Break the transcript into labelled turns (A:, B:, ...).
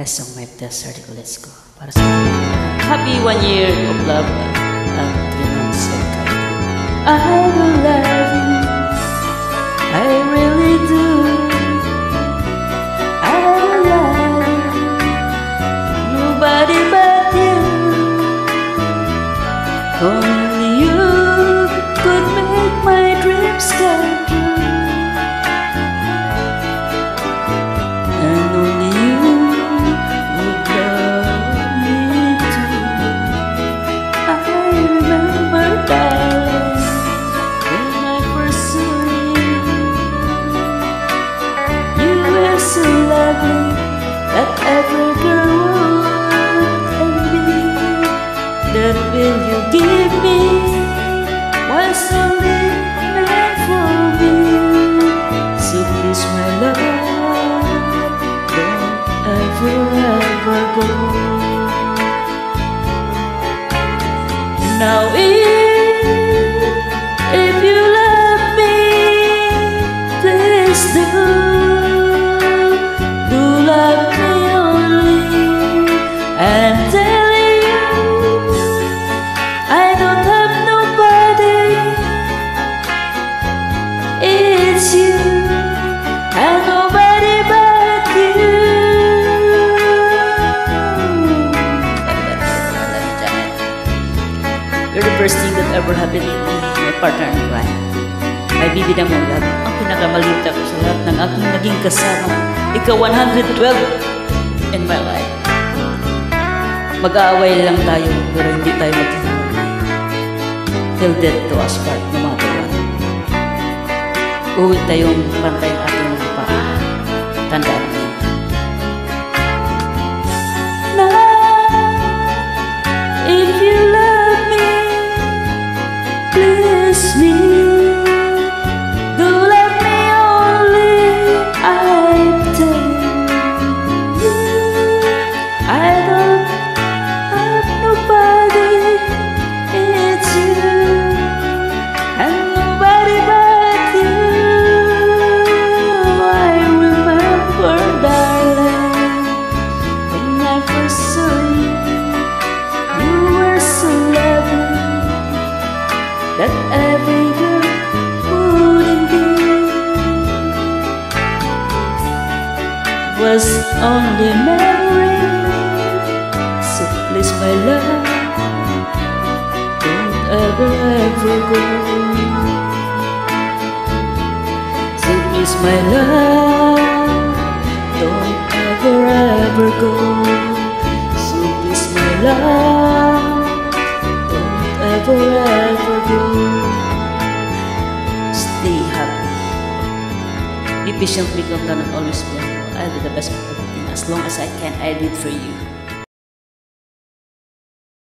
A: Song My Desert. Let's go. Para sa happy 1 year of love and 3 months of countdown. I will love you, I really do. I will love you, nobody but you. Only you could make my dreams come true. That every girl would envy. That will you give me was only meant for me. So please, my love, don't ever, ever go. Now if you love me, please do. I'm telling you, I don't have nobody. It's you, and nobody but you. You're the first thing that ever happened to me, my partner in crime. May bibidang mo love, ang pinakamalita ko sa lahat ng aking naging kasama. Ikaw 112 in my life. Mag-aaway lang tayo, pero hindi tayo maghihiwalay. Till death do us part, no matter what. Uwi tayong pantay ang ating mga paa. Tandaan mo. Now, if you love me, please me. Do love me only, I tell you. I don't nobody, it's you, and nobody but you. I remember, darling, when I first saw you, you were so lovely, that every girl wouldn't be. Was only memory. So please, my love, don't ever, ever go. So please, my love, don't ever, ever go. So please, my love, don't ever, ever go. Stay happy. Be patient, become and always be. I'll do the best for everything. As long as I can, I do it for you.